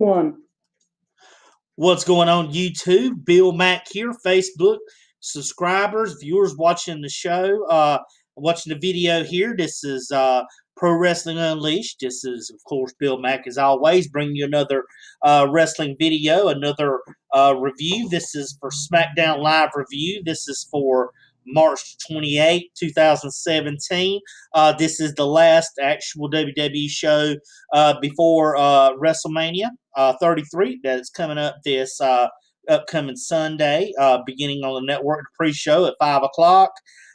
One. What's going on YouTube? Bill Mack here. Facebook subscribers, viewers watching the show, watching the video here. This is Pro Wrestling Unleashed. This is, of course, Bill Mack as always, bringing you another wrestling video, another review. This is for SmackDown Live review. This is for March 28, 2017. This is the last actual WWE show before WrestleMania 33 that is coming up this upcoming Sunday, beginning on the network. The pre-show at 5 o'clock.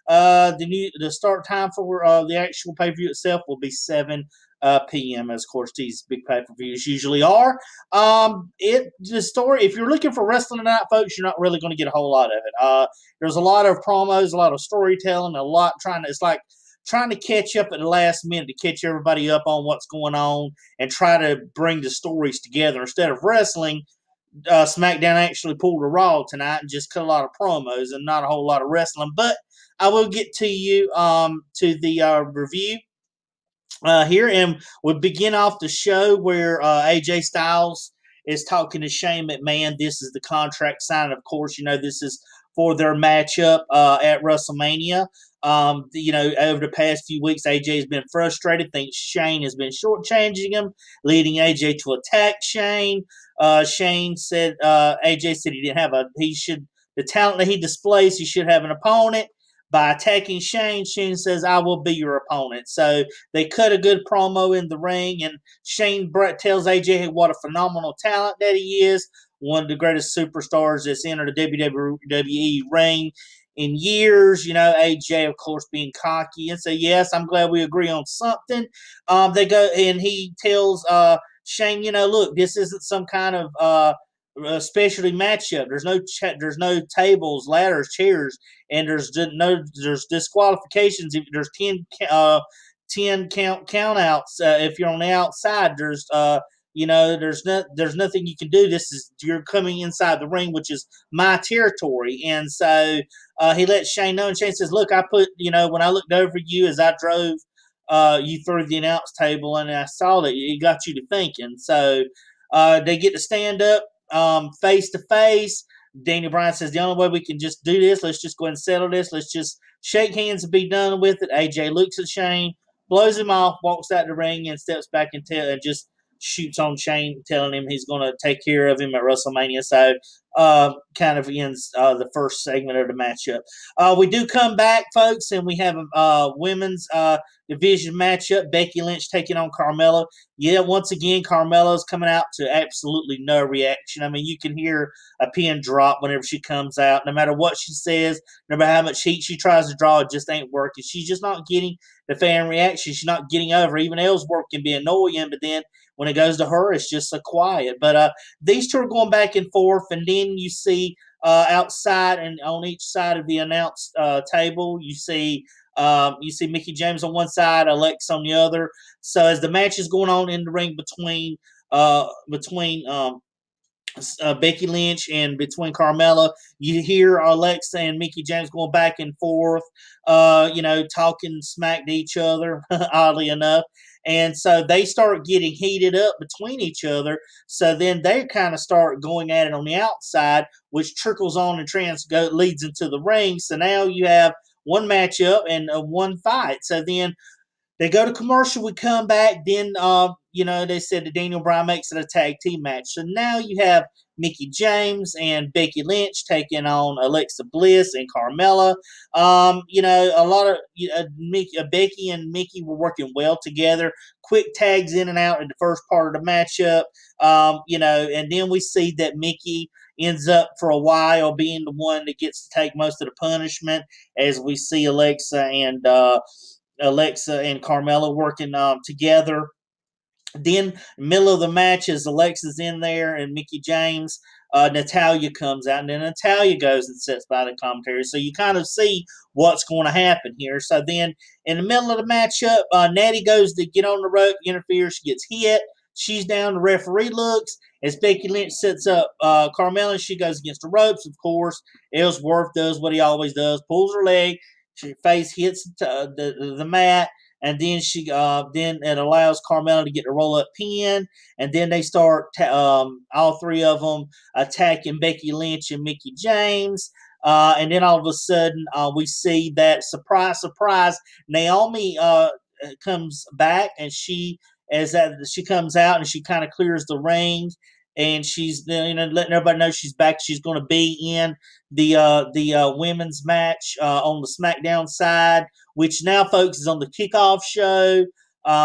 The start time for the actual pay-per-view itself will be 7 p.m. as of course these big pay-per-views usually are. The story, if you're looking for wrestling tonight, folks, you're not really going to get a whole lot of it. There's a lot of promos, a lot of storytelling, a lot it's like trying to catch up at the last minute to catch everybody up on what's going on and try to bring the stories together. Instead of wrestling, SmackDown actually pulled a Raw tonight and just cut a lot of promos and not a whole lot of wrestling. But I will get to you to the review here, and we'll begin off the show where AJ Styles is talking to Shane McMahon. This is the contract signing. Of course, you know, this is for their matchup at WrestleMania. Over the past few weeks, AJ has been frustrated, thinks Shane has been shortchanging him, leading AJ to attack Shane. Shane said, AJ said the talent that he displays, he should have an opponent. By attacking Shane, Shane says, I will be your opponent. So they cut a good promo in the ring, and Shane tells AJ what a phenomenal talent that he is, one of the greatest superstars that's entered the WWE ring in years. You know, AJ, of course, being cocky, and say, yes, I'm glad we agree on something. They go, and he tells Shane, look, this isn't some kind of a specialty matchup. There's no tables, ladders, chairs, and there's disqualifications. If there's 10 count outs, if you're on the outside, there's nothing you can do. You're coming inside the ring, which is my territory. And so he lets Shane know, and Shane says, look, when I looked over you as I drove you through the announce table, and I saw that it got you to thinking. So they get to stand up face to face. Daniel Bryan says, the only way we can just do this, let's just go ahead and settle this. Let's just shake hands and be done with it. AJ looks at Shane, blows him off, walks out the ring, and steps back and just shoots on Shane, telling him he's going to take care of him at WrestleMania. So kind of ends the first segment of the matchup. We do come back, folks, and we have a women's division matchup. Becky Lynch taking on Carmella. Yeah, once again, Carmella's coming out to absolutely no reaction. I mean, you can hear a pin drop whenever she comes out. No matter what she says, no matter how much heat she tries to draw, it just ain't working. She's just not getting the fan reaction. She's not getting over. Even Ellsworth can be annoying, but then when it goes to her, it's just so quiet. But these two are going back and forth, and then you see outside and on each side of the announce table, you see Mickie James on one side, Alexa on the other. So as the match is going on in the ring between Becky Lynch and between Carmella, you hear Alexa and Mickie James going back and forth, talking smack to each other, oddly enough. And so they start getting heated up between each other. So then they kind of start going at it on the outside, which trickles on and leads into the ring. So now you have one matchup and one fight. So then they go to commercial. We come back. Then, they said that Daniel Bryan makes it a tag team match. So now you have Mickie James and Becky Lynch taking on Alexa Bliss and Carmella. A lot of Becky and Mickie were working well together. Quick tags in and out in the first part of the matchup. And then we see that Mickie ends up for a while being the one that gets to take most of the punishment, as we see Alexa and Carmella working together. Then, middle of the match, as Alexa's in there and Mickie James, Natalya comes out, and then Natalya goes and sits by the commentary. So you kind of see what's going to happen here. So then, in the middle of the matchup, Natty goes to get on the rope, interferes, she gets hit. She's down, the referee looks. As Becky Lynch sets up Carmella, she goes against the ropes, of course. Ellsworth does what he always does, pulls her leg. Her face hits the mat. and then then it allows Carmella to get the roll up pin, and then they start all three of them attacking Becky Lynch and Mickey James. And then all of a sudden, we see that surprise, surprise, Naomi comes back, and she comes out and she kind of clears the ring, and she's letting everybody know she's back. She's going to be in the women's match on the SmackDown side, which now, folks, is on the kickoff show.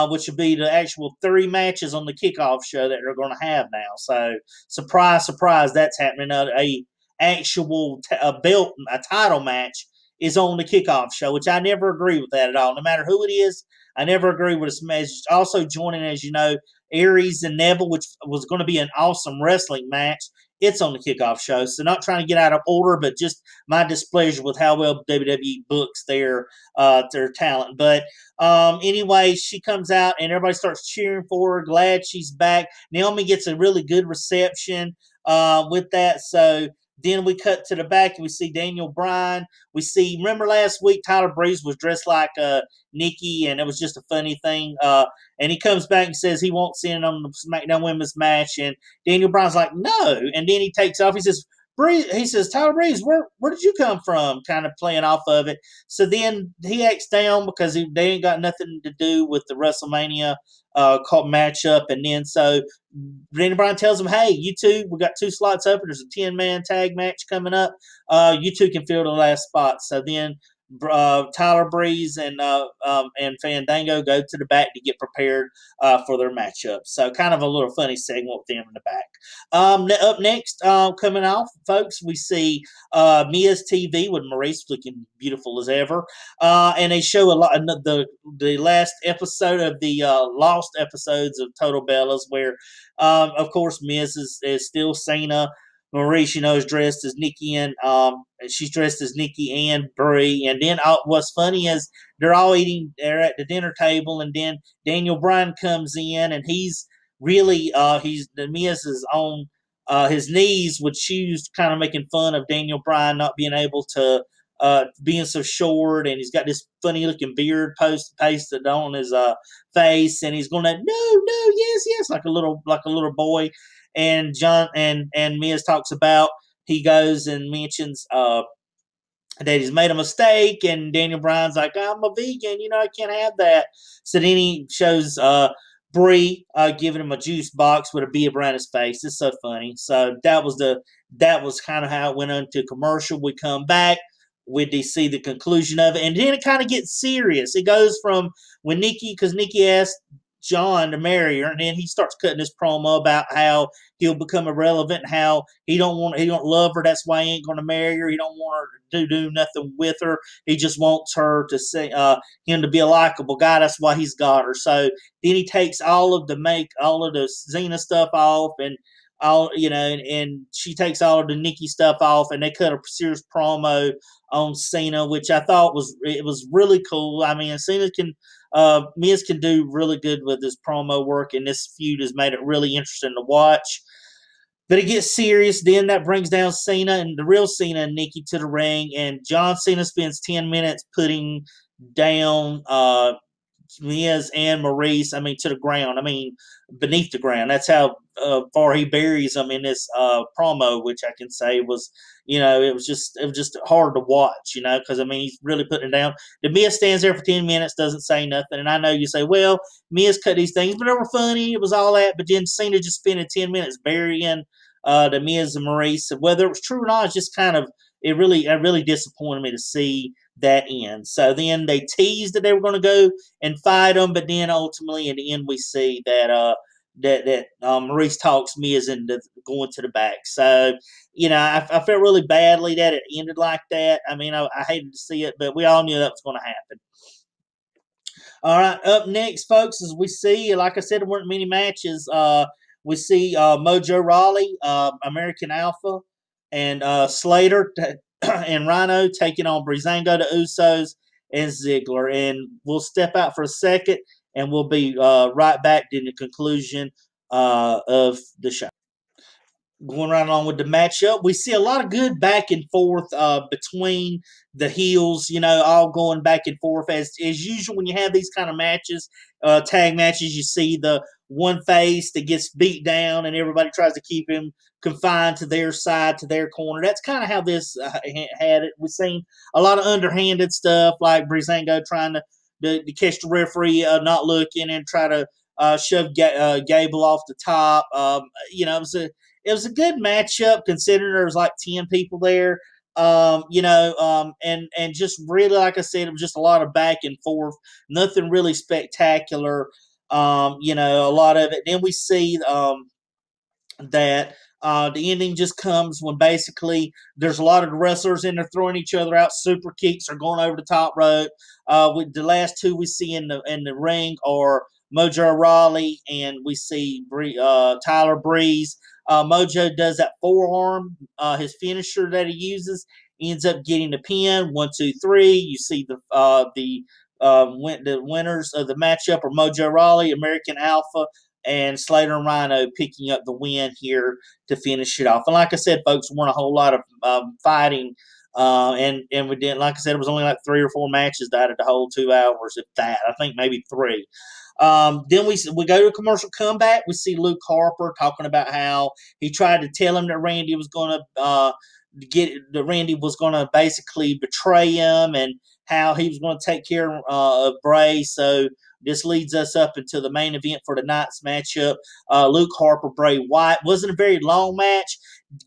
Which will be the actual 3 matches on the kickoff show that they're going to have now. So, surprise, surprise, that's happening. A actual belt, a title match is on the kickoff show, which I never agree with that at all. No matter who it is, I never agree with this match. Also joining, as you know, Aries and Neville, which was going to be an awesome wrestling match. It's on the kickoff show. So not trying to get out of order, but just my displeasure with how well WWE books their talent. But anyway, she comes out and everybody starts cheering for her, glad she's back. Naomi gets a really good reception with that. So then we cut to the back and we see Daniel Bryan. Remember last week Tyler Breeze was dressed like Nikki, and it was just a funny thing. And he comes back and says he won't see it on the SmackDown Women's match. And Daniel Bryan's like, no. And then he takes off. He says, Tyler Breeze, where did you come from? Kind of playing off of it. So then he acts down because they ain't got nothing to do with the WrestleMania matchup. And then so Daniel Bryan tells him, hey, you two, we got 2 slots open. There's a 10-man tag match coming up. You two can fill the last spot. So then Tyler Breeze and Fandango go to the back to get prepared for their matchup. So kind of a little funny segment with them in the back. Up next, coming off, folks, we see Mia's TV with Maurice looking beautiful as ever. And they show a lot of the last episode of the lost episodes of Total Bellas, where, of course, Miz is still Cena. Maurice, is dressed as Nikki, and she's dressed as Nikki and Brie. And then what's funny is they're at the dinner table, and then Daniel Bryan comes in, and he's really the Miz is on his knees with shoes, kind of making fun of Daniel Bryan not being able to being so short, and he's got this funny looking beard pasted on his face, and he's going to no, yes, like a little boy. And John and Miz talks about, he goes and mentions that he's made a mistake, and Daniel Bryan's like, I'm a vegan, I can't have that. So then he shows Brie giving him a juice box with a bee around his face. It's so funny. So that was kind of how it went into commercial. We come back, we see the conclusion of it, and then it kind of gets serious. It goes from when because Nikki asked John to marry her, and then he starts cutting this promo about how he'll become irrelevant, how he don't love her, that's why he ain't going to marry her. He don't want her to do nothing with her. He just wants her to say him to be a likable guy. That's why he's got her. So then he takes all of the Xena stuff off, and and she takes all of the Nikki stuff off, and they cut a serious promo on Cena, which I thought was really cool. I mean, Miz can do really good with his promo work, and this feud has made it really interesting to watch. But it gets serious. Then that brings down Cena and the real Cena and Nikki to the ring, and John Cena spends 10 minutes putting down Miz and Maurice, to the ground. Beneath the ground. That's how far he buries them in this promo, which I can say was, it was just hard to watch, because he's really putting it down. The Miz stands there for 10 minutes, doesn't say nothing, and I know you say, well, Miz cut these things, but they were funny. It was all that, but then Cena just spending 10 minutes burying the Miz and Maurice. Whether it was true or not, it's just kind of it really disappointed me to see that end. So then they teased that they were going to go and fight them, but then ultimately in the end we see that Maurice talks Miz into going to the back. So I felt really badly that it ended like that. I hated to see it, but we all knew that was going to happen. All right, up next, folks, as we see, like I said, there weren't many matches. We see Mojo Rawley, American Alpha, and Slater and Rhino taking on Breezango, the Usos, and Ziggler. And we'll step out for a second, and we'll be right back in the conclusion of the show. going right along with the matchup, we see a lot of good back and forth between the heels, all going back and forth. As usual, when you have these kind of matches, tag matches, you see the one face that gets beat down and everybody tries to keep him confined to their side, to their corner. That's kind of how this had it. We've seen a lot of underhanded stuff like Breezango trying to catch the referee not looking and try to shove Gable off the top. It was a good matchup considering there was like 10 people there. And just really, like I said, it was just a lot of back and forth, nothing really spectacular. A lot of it. Then we see that the ending just comes when basically there's a lot of the wrestlers in there throwing each other out. Super kicks are going over the top rope. With the last two we see in the ring are Mojo Rawley and we see Tyler Breeze. Mojo does that forearm, his finisher that he uses, ends up getting the pin. 1, 2, 3. You see the winners of the matchup are Mojo Rawley, American Alpha, and Slater and Rhino picking up the win here to finish it off. And like I said, folks, weren't a whole lot of fighting. And we didn't, like I said, it was only like 3 or 4 matches that had the whole 2 hours, if that. I think maybe 3. Then we go to a commercial comeback. We see Luke Harper talking about how he tried to tell him that Randy was going to Randy was going to basically betray him and how he was going to take care of Bray. So this leads us up into the main event for tonight's matchup. Luke Harper, Bray Wyatt. Wasn't a very long match.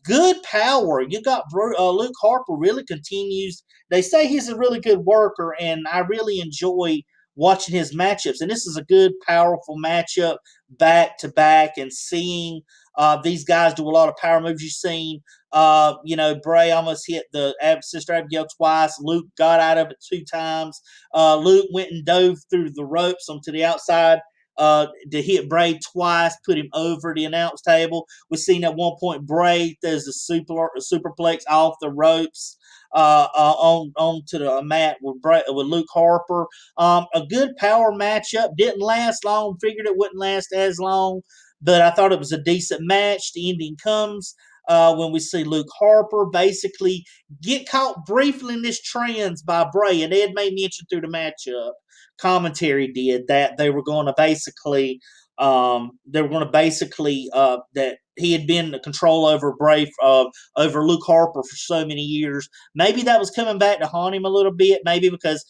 Good power. You got Luke Harper really continues. They say he's a really good worker, and I really enjoy watching his matchups. And this is a good, powerful matchup back to back and seeing these guys do a lot of power moves. You've seen, Bray almost hit the Sister Abigail twice. Luke got out of it 2 times. Luke went and dove through the ropes onto the outside to hit Bray twice, put him over the announce table. We've seen at one point Bray does a superplex off the ropes onto the mat with Luke Harper. A good power matchup. Didn't last long. Figured it wouldn't last as long, but I thought it was a decent match. The ending comes when we see Luke Harper basically get caught briefly in this trance by Bray, and Ed made mention through the matchup. Commentary did that they were going to basically that he had been in control over Bray over Luke Harper for so many years. Maybe that was coming back to haunt him a little bit. Maybe because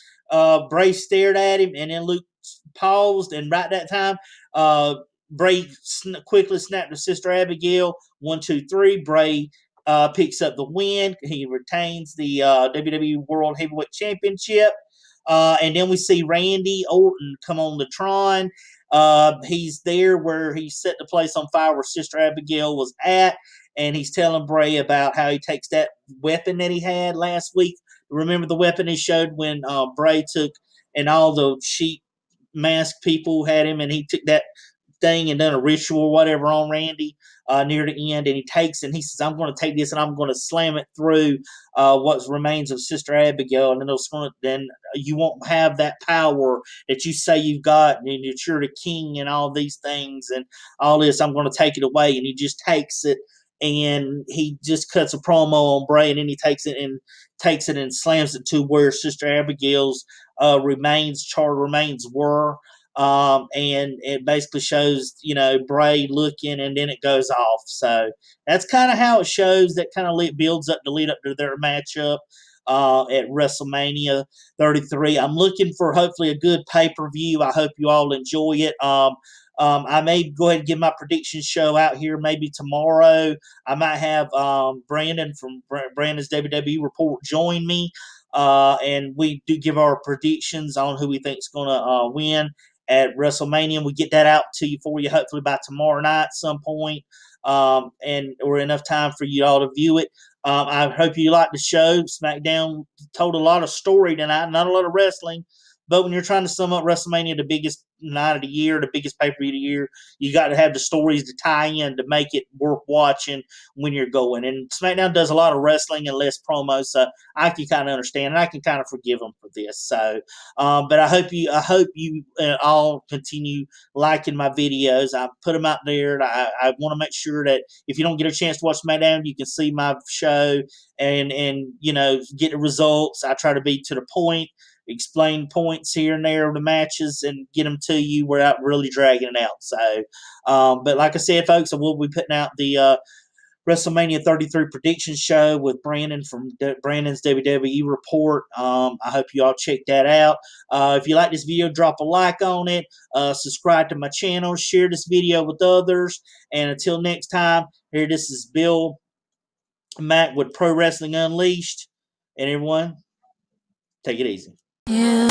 Bray stared at him and then Luke paused, and right that time Bray quickly snapped to Sister Abigail. 1, 2, 3. Bray picks up the win. He retains the WWE World Heavyweight Championship. And then we see Randy Orton come on the Tron. He's there where he set the place on fire where Sister Abigail was at, and he's telling Bray about how he takes that weapon that he had last week. Remember the weapon he showed when Bray took, and all the sheep mask people had him, and he took that thing and done a ritual or whatever on Randy near the end, and he takes and he says, I'm going to take this and I'm going to slam it through what remains of Sister Abigail, and then you won't have that power that you say you've got, and that you're the king and all these things and all this. I'm going to take it away. And he just takes it, and he just cuts a promo on Bray, and then he takes it and slams it to where Sister Abigail's remains were. And it basically shows, Bray looking, and then it goes off. So that's kind of how it shows. That kind of builds up to lead up to their matchup at WrestleMania 33. I'm looking for hopefully a good pay-per-view. I hope you all enjoy it. I may go ahead and give my prediction show out here maybe tomorrow. I might have Brandon from Brandon's WWE Report join me. And we do give our predictions on who we think is going to win at WrestleMania. We get that out to you for you hopefully by tomorrow night at some point, or enough time for you all to view it. I hope you like the show. SmackDown told a lot of story tonight, not a lot of wrestling, But when you're trying to sum up WrestleMania, the biggest night of the year, the biggest pay-per-view of the year, you got to have the stories to tie in to make it worth watching when you're going. And SmackDown does a lot of wrestling and less promos, so I can kind of understand, and I can kind of forgive them for this. So, but I hope you all continue liking my videos. I put them out there. I want to make sure that if you don't get a chance to watch SmackDown, you can see my show and get the results. I try to be to the point, explain points here and there of the matches, and get them to you without really dragging it out. So, but like I said, folks, I will be putting out the WrestleMania 33 prediction show with Brandon from Brandon's WWE Report. I hope you all check that out. If you like this video, drop a like on it. Subscribe to my channel. Share this video with others. And until next time, here, this is Bill Mack with Pro Wrestling Unleashed. And everyone, take it easy. Yeah.